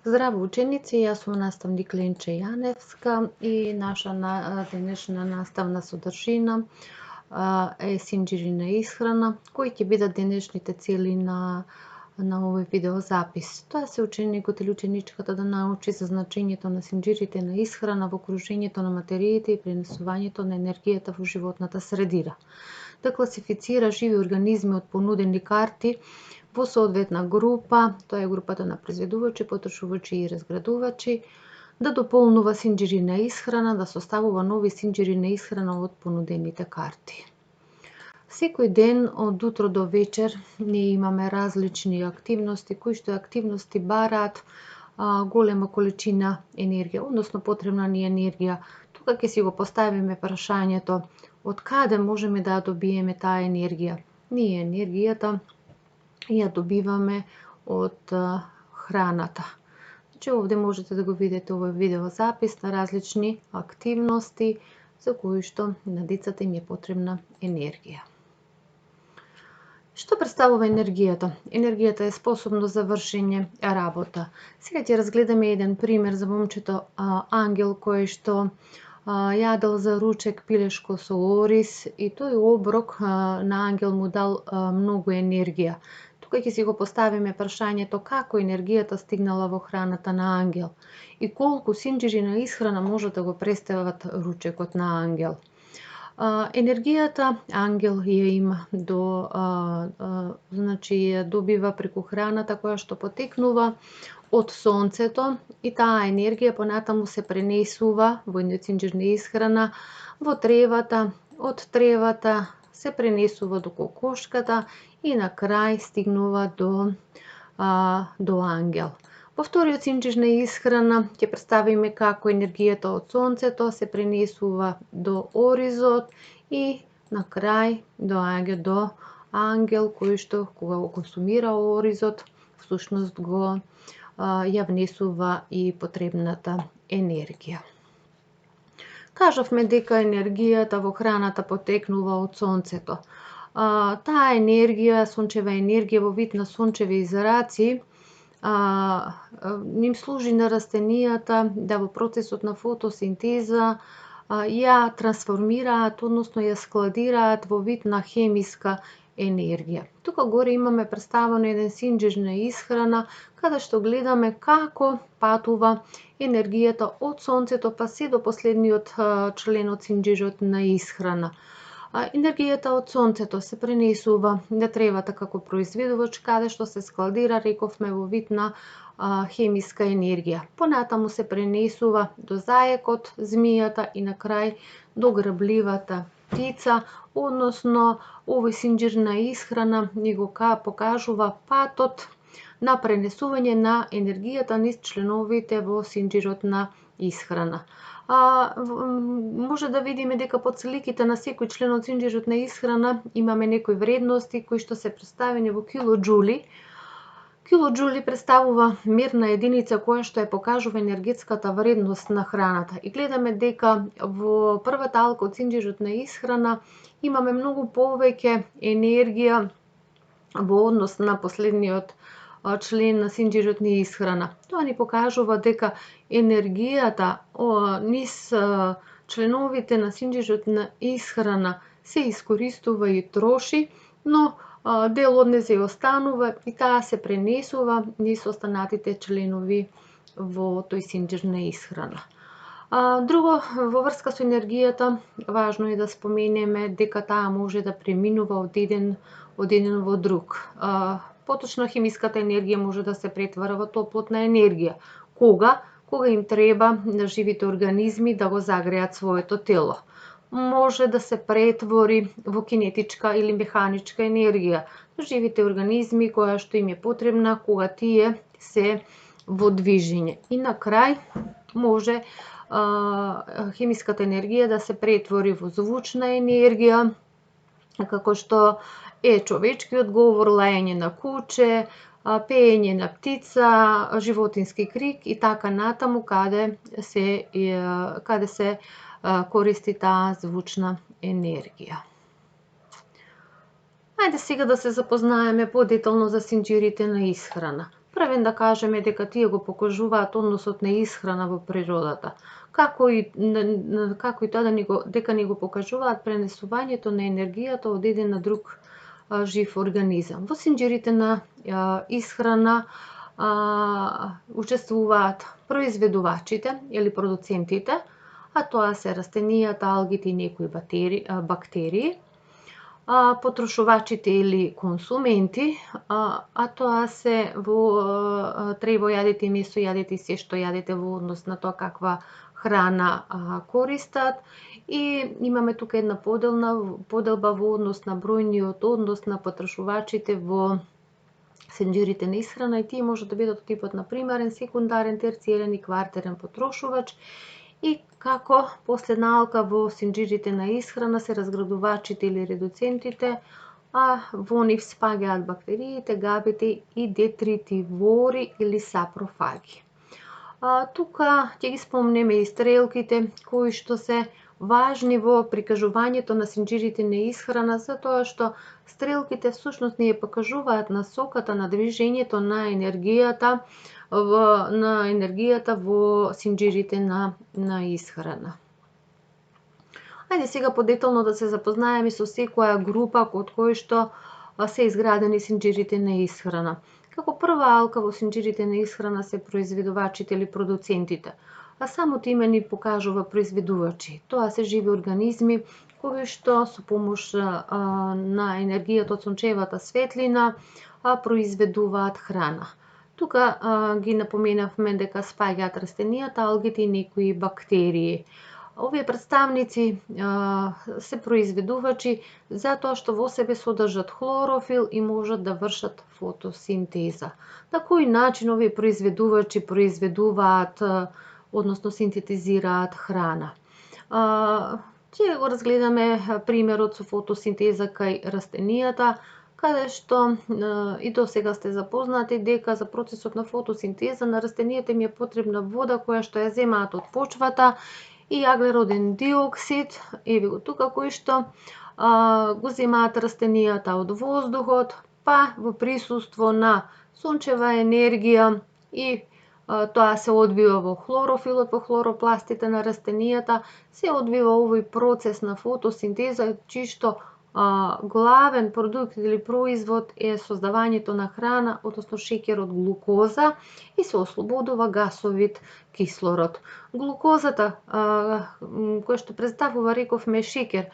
Здраво ученици, јас сум наставник Ленче Јаневска и наша денешна наставна содржина е синџирина исхрана, кои ќе бидат денешните цели на овој видеозапис. Тоа се ученикот или ученичката да научи за значењето на синџирите на исхрана во окружењето на материите и пренесувањето на енергијата во животната средина. Да класифицира живи организми од понудени карти во соодветна група, тоа е групата на произведувачи, потрошувачи и разградувачи, да дополнува синџирина исхрана, да составува нови синџирина исхрана од понудените карти. Секој ден од утро до вечер ние имаме различни активности, кои што активности бараат голема количина енергија, односно потребна ни енергија. Тука ќе си го поставиме прашањето од каде можеме да добиеме таа енергија. Ние енергијата ја добиваме од храната. Значи, овде можете да го видите овој видеозапис на различни активности за кои што на децата им е потребна енергија. Што представува енергијата? Енергијата е способност за вршење работа. Сега ќе разгледаме еден пример за момчето Ангел кој што јадел за ручек пилешко со ориз и тој оброк на Ангел му дал многу енергија. Тука ќе си го поставиме прашањето како енергијата стигнала во храната на Ангел и колку синџирина исхрана може да го представат ручекот на Ангел. Енергијата Ангел ја има значи ја добива преку храната која што потекнува од сонцето и таа енергија понатаму се пренесува во синџирна исхрана во тревата, од тревата се пренесува до кокошката и на крај стигнува до Ангел. Во вториот синџирна исхрана ќе представиме како енергијата од сонцето се пренесува до оризот и на крај до Ангел кој што кога го консумира оризот всушност го ја внесува и потребната енергија. Кажавме дека енергијата во храната потекнува од сонцето. Таа енергија, сончева енергија во вид на сончеви израци, ним служи на растенијата да во процесот на фотосинтеза ја трансформираат, односно ја складираат во вид на хемиска енергија. Тука горе имаме представено еден синџирна исхрана, каде што гледаме како патува енергијата од сонцето па се до последниот член од синџирот на исхрана. Енергијата од сонцето се пренесува на тревата како произведувач, каде што се складира, рековме, во вид на хемиска енергија. Понатаму се пренесува до заекот, змијата и на крај до грабливата птица, односно овој синџирна исхрана ни го покажува патот на пренесување на енергијата низ членовите во синџирот на исхрана. Може да видиме дека под сликите на секој член од синџирот на исхрана имаме некои вредности кои што се представени во килоџули. Килоџули представува мерна единица која што ја покажува енергетската вредност на храната. И гледаме дека во првата алка од синџирот на исхрана имаме многу повеќе енергија во однос на последниот член на синџирот на исхрана. Тоа ни покажува дека енергијата низ членовите на синџирот на исхрана се искористува и троши, но дел од неа останува и таа се пренесува низ останатите членови во тој синџир на исхрана. Друго, во врска со енергијата, важно е да споменеме дека таа може да преминува од еден во друг. Поточно хемиската енергија може да се претвара во топлотна енергија. Кога им треба на живите организми да го загреат своето тело. Може да се претвори во кинетичка или механичка енергија на живите организми која што им е потребна кога тие се во движење. И на крај може хемиската енергија да се претвори во звучна енергија, како што е човечкиот говор, лаење на куче, пеење на птица, животински крик и така натаму каде се користи таа звучна енергија. Ајде сега да се запознаеме подетално за синџирите на исхрана. Првен да кажеме дека тие го покажуваат односот на исхрана во природата, како и дека ни го покажуваат пренесувањето на енергијата од еден на друг жив организам. Во синџирите на исхрана учествуваат произведувачите или продуцентите, а тоа се растенијата, алгите и некои бактерии, потрошувачите или консументи, а тоа се во тревојадите и месојадите и се што јадете во однос на тоа каква храна користат. И имаме тука една поделба во однос на бројниот однос на потрошувачите во синџирите на исхрана, и тие може да бидат од типот на примарен, секундарен, терциерен и квартерен потрошувач, и како последна алка во синџирите на исхрана се разградувачите или редуцентите, а во нив спаѓаат бактериите, габите и детритивори или сапрофаги. Тука ќе ги спомнеме и стрелките, кои што се важни во прикажувањето на синџирите на исхрана, затоа што стрелките всушност ни ја покажуваат насоката на движењето на енергијата во синџирите на исхрана. Ајде сега подетално да се запознаеме со секоја група од кои што се изградени синџирите на исхрана. Како прва алка во синџирите на исхрана се произведувачите или продуцентите, а самото име ни покажува произведувачи. Тоа се живи организми кои што со помош на енергијата од сончевата светлина произведуваат храна. Тука ги напоменавме дека спаѓаат растенијата, алгите и некои бактерии. Овие представници се произведувачи затоа што во себе содржат хлорофил и можат да вршат фотосинтеза. На кој начин овие произведувачи произведуваат, односно синтетизираат храна? Ќе го разгледаме примерот со фотосинтеза кај растенијата, каде што и до сега сте запознати дека за процесот на фотосинтеза на растенијата им е потребна вода која што ја земаат од почвата и аглероден диоксид, еве го тука, кој што го земаат растенијата од воздухот, па во присуство на сончева енергија и тоа се одвива во хлорофилот, во хлоропластите на растенијата, се одвива овој процес на фотосинтеза, чиј што главен продукт или производ е создавањето на храна, односно шеќерот глукоза, и се ослободува гасовит кислород. Глукозата, која што представува, рековме, шеќер,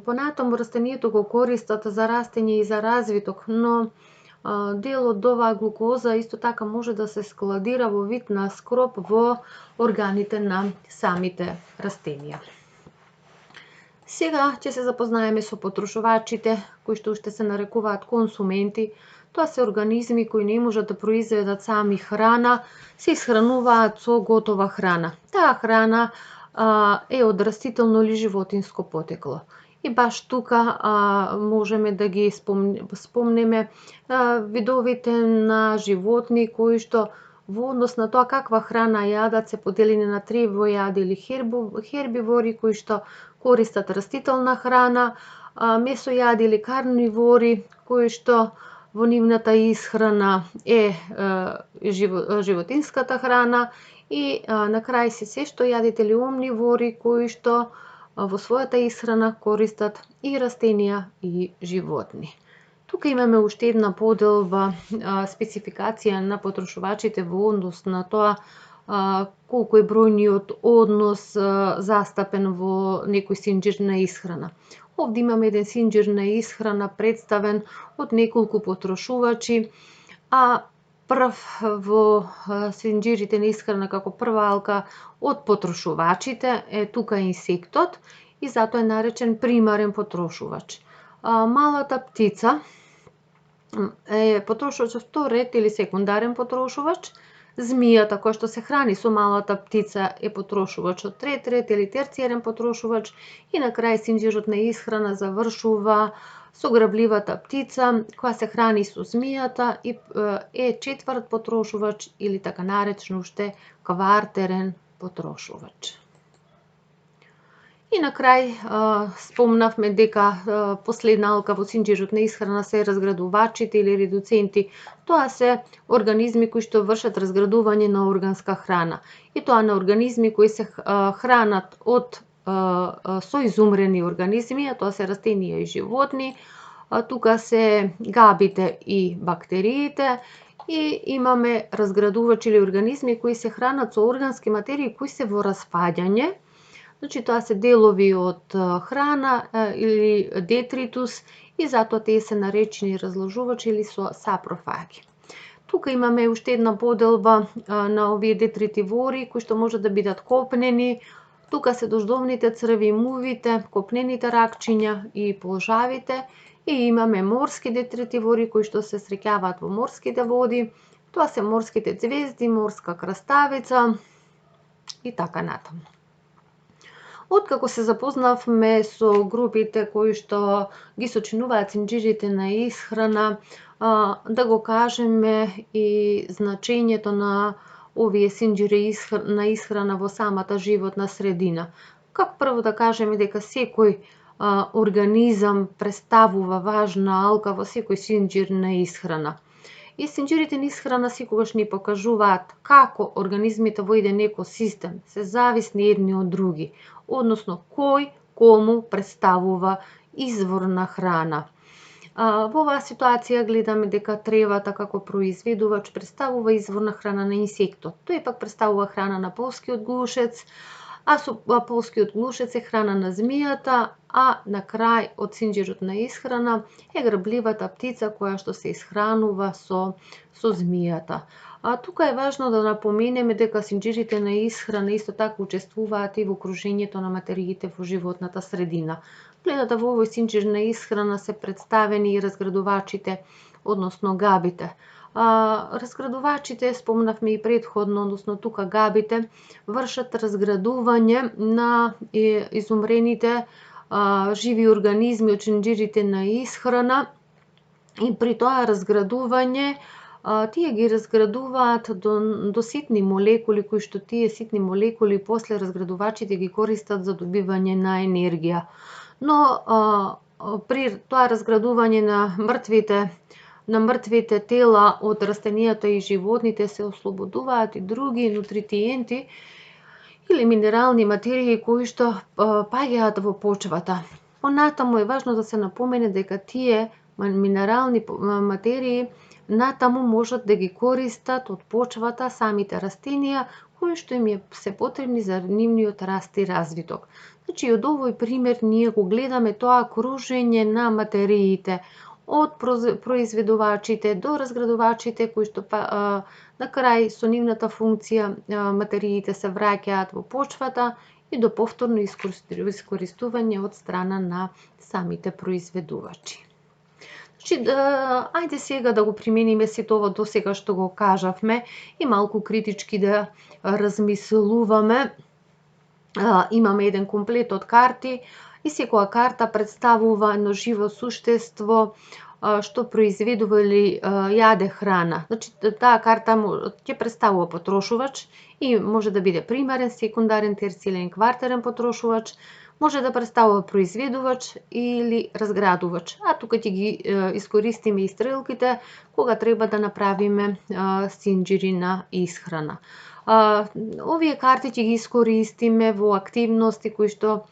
понатаму растенијето го користат за растење и за развиток, но дел од оваа глукоза исто така може да се складира во вид на скроб во органите на самите растенија. Сега ќе се запознаеме со потрошувачите, кои што уште се нарекуваат консументи. Тоа се организми кои не можат да произведат сами храна, се исхрануваат со готова храна. Таа храна е од растително или животинско потекло. И баш тука можеме да ги спомнеме видовите на животни кои што во однос на тоа каква храна јадат се поделени на тревојади или хербивори кои што користат растителна храна, месојади или карнивори кои што во нивната исхрана е животинската храна, и на крај се што јадите или омнивори кои што во својата исхрана користат и растенија и животни. Тука имаме уште една поделба, спецификација на потрошувачите во однос на тоа колку е бројниот однос застапен во некој синџир на исхрана. Овде имаме еден синџир на исхрана представен од неколку потрошувачи, а прв во синџирите на исхрана како прва алка од потрошувачите е тука инсектот и затоа е наречен примарен потрошувач. Малата птица е потрошувач од втор ред или секундарен потрошувач. Змијата која што се храни со малата птица е потрошувач од трет ред или терциерен потрошувач, и на крај синџирот на исхрана завршува со грабливата птица која се храни со змијата и е четврт потрошувач или така наречен уште квартерен потрошувач. И на крај спомнавме дека последна алка во синџирот на исхрана се разградувачите или редуценти. Тоа се организми кои што вршат разградување на органска храна. И тоа на организми кои се хранат со изумрени организми, а тоа се растенија и животни. Тука се габите и бактериите. И имаме разградувачи или организми кои се хранат со органски материи кои се во распаѓање. Значи, тоа се делови од храна или детритус и затоа тие се наречени разложувачи или сапрофаги. Тука имаме уште една поделба на овие детритивори кои што може да бидат копнени. Тука се дождовните црви, мувите, копнените ракчиња и полжавите. И имаме морски детритивори кои што се среќаваат во морските води. Тоа се морските ѕвезди, морска краставица и така натаму. Откако се запознавме со групите кои што ги сочинуваат синџирите на исхрана, да го кажеме и значењето на овие синџири на исхрана во самата животна средина. Како прво да кажеме дека секој организам представува важна алка во секој синџир на исхрана. И синџирите на исхрана секогаш ни покажуваат како организмите во еден екосистем се зависни едни од други, односно кој кому представува извор на храна. Во оваа ситуација гледаме дека тревата како произведувач представува извор на храна на инсектот. Тој пак представува храна на полскиот глушец, а полскиот глушец е храна на змијата, а на крај од синџирот на исхрана е грабливата птица која што се исхранува со змијата. Тука е важно да напоменеме дека синџирите на исхрана исто така учествуваат и во окружењето на материите во животната средина. Гледате во овој синџир на исхрана се представени и разградувачите, односно габите. Разградувачите, спомнавме и предходно, односно тука габите, вршат разградување на изумрените живи организми од синџирите на исхрана и при тоа разградување тие ги разградуваат до ситни молекули, кои што тие ситни молекули после разградувачите ги користат за добивање на енергија. Но при тоа разградување на мртвите тела од растенијата и животните се ослободуваат и други нутритиенти или минерални материи кои што паѓаат во почвата. Понатаму е важно да се напомене дека тие минерални материи натаму можат да ги користат од почвата самите растенија кои што им се потребни за нивниот раст и развиток. Значи, од овој пример ние го гледаме тоа кружење на материите од произведувачите до разградувачите кои што на крај со нивната функција материите се враќаат во почвата и до повторно искористување од страна на самите произведувачи. Значи, ајде сега да го примениме сето ова до сега што го кажавме и малку критички да размислуваме. Имаме еден комплет од карти и секоја карта представува едно живо суштество што произведува или јаде храна. Значи, таа карта ќе представува потрошувач и може да биде примарен, секундарен, терцијален, квартерен потрошувач, може да представува произведувач или разградувач. А тука ќе ги искористиме и стрелките кога треба да направиме синџири на исхрана. Овие карти ќе ги искористиме во активности кои што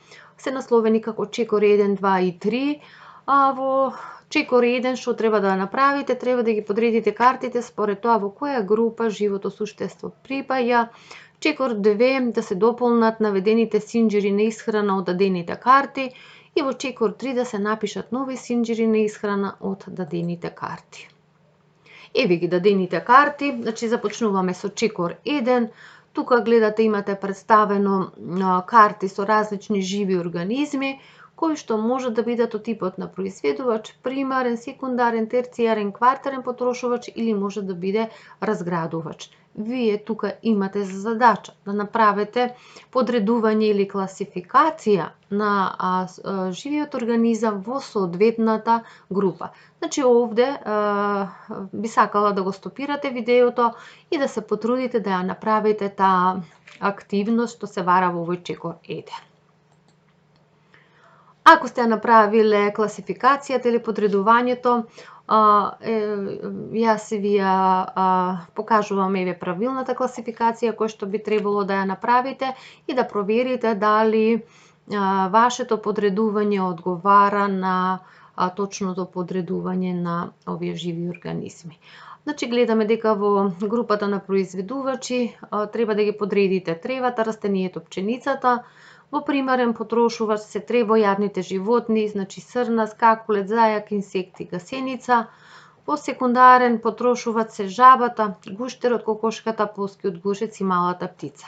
се насловени како чекор 1, 2 и 3. Во чекор 1 што треба да направите, треба да ги подредите картите според тоа во која група живото суштество припаѓа. Чекор 2 да се дополнат наведените синџири на исхрана од дадените карти и во чекор 3 да се напишат нови синџири на исхрана од дадените карти. Еве ги дадените карти, значи започнуваме со чекор 1. Тука гледате имате представено карти со различни живи организми кои што може да бидат од типот на произведувач, примарен, секундарен, терцијарен, квартерен потрошувач или може да биде разградувач. Вие тука имате за задача да направите подредување или класификација на живиот организам во соодветната група. Значи овде би сакала да го стопирате видеото и да се потрудите да ја направите таа активност што се вара во овој чекор 1. Ако сте направиле класификацијата или подредувањето, јас ви ја покажувам еве правилната класификација која што би требало да ја направите и да проверите дали вашето подредување одговара на точното подредување на овие живи организми. Значи, гледаме дека во групата на произведувачи треба да ги подредите тревата, растението, пченицата. Во примарен потрошувач се тревојадните животни, значи срна, скакулец, зајак, инсекти, гасеница. Во секундарен потрошувач се жабата, гуштерот, кокошката, плоскиот гушец и малата птица.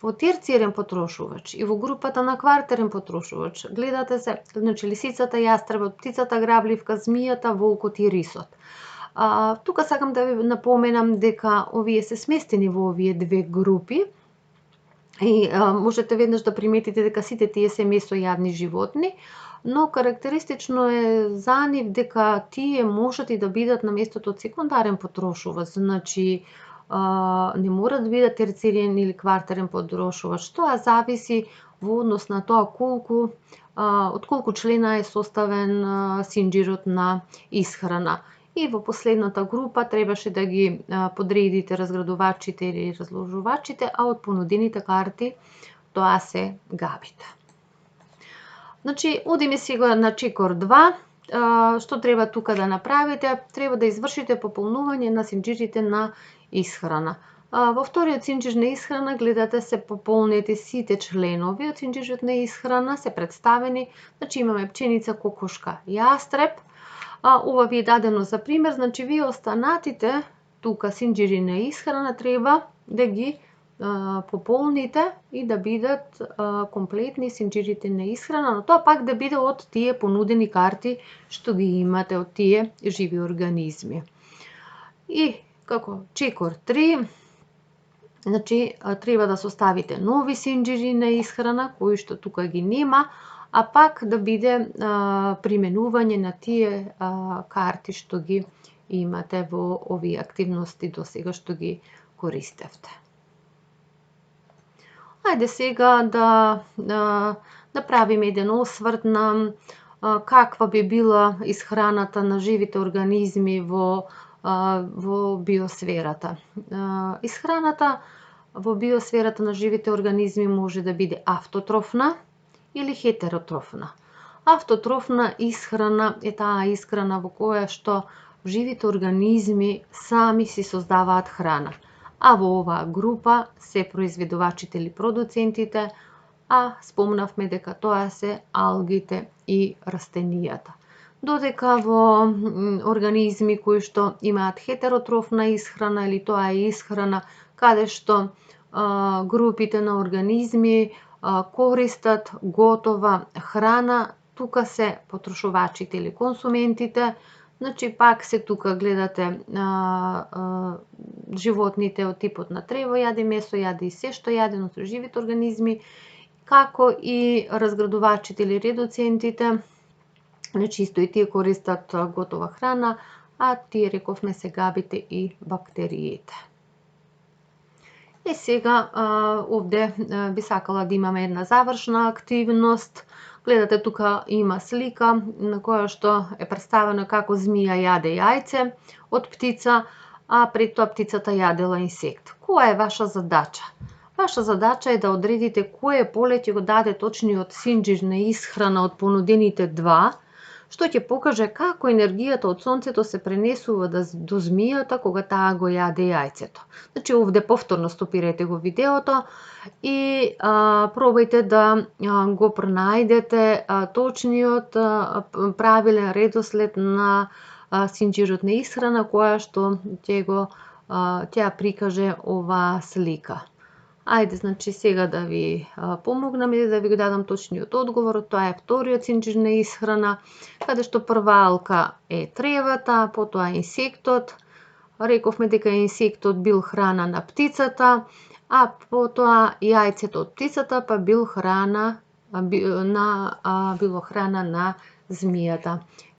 Во терцијарен потрошувач и во групата на квартерен потрошувач гледате се, значи лисицата, јастребот, птицата грабливка, змијата, волкот и рисот. Тука сакам да ви напоменам дека овие се сместени во овие две групи. И можете веднаш да приметите дека сите тие се месојадни животни, но карактеристично е за нив дека тие можат и да бидат на местото од секундарен потрошувач, значи не мора да бидат терцијарен или квартерен потрошувач. Тоа зависи во однос на тоа од колку члена е составен синџирот на исхрана. И во последната група требаше да ги подредите разградувачите или разложувачите, а од понудените карти тоа се габите. Значи, одиме сега на чекор 2. Што треба тука да направите? Треба да извршите пополнување на синџирите на исхрана. Во вториот синџир на исхрана гледате се пополнети сите членови од синџирот на исхрана, се представени, значи имаме пченица, кокошка, јастреб. Ова ви е дадено за пример, значи вие останатите тука синџири на исхрана треба да ги пополните и да бидат комплетни синџирите на исхрана, но тоа пак да биде од тие понудени карти што ги имате од тие живи организми. И како чекор 3, значи треба да составите нови синџири на исхрана кои што тука ги нема, а пак да биде применување на тие карти што ги имате во овие активности до сега што ги користевте. Ајде сега да направиме еден осврт на каква би била исхраната на живите организми во биосферата. Исхраната во биосферата на живите организми може да биде автотрофна или хетеротрофна. Автотрофна исхрана е таа исхрана во која што живите организми сами си создаваат храна, а во оваа група се произведувачите или продуцентите, а спомнавме дека тоа се алгите и растенијата. Додека во организми кои што имаат хетеротрофна исхрана или тоа е исхрана каде што групите на организми користат готова храна, тука се потрошувачите или консументите. Значи пак се тука гледате животните од типот на тревојади, месојади и се што јаде, односно живите организми, како и разградувачите или редуцентите. Значи исто и тие користат готова храна, а тие рековме се габите и бактериите. И сега овде би сакала да имаме една завршна активност. Гледате тука има слика на која што е представено како змија јаде јајце од птица, а пред тоа птицата јадела инсект. Која е ваша задача? Ваша задача е да одредите кој полеќе го даде точниот синџир на исхрана од понудените два, што ќе покаже како енергијата од сонцето се пренесува до змијата кога таа го јаде јајцето. Значи овде повторно стопирате го видеото и пробајте да го пронајдете точниот правилен редослед на синџирот на исхрана која што ќе прикаже оваа слика. Ајде, значи сега да ви помогнам и да ви го дадам точниот одговор. Тоа е вториот синџир на исхрана, каде што прва алка е тревата, потоа инсектот. Рековме дека инсектот бил храна на птицата, а потоа јајцето од птицата па било храна на змијата.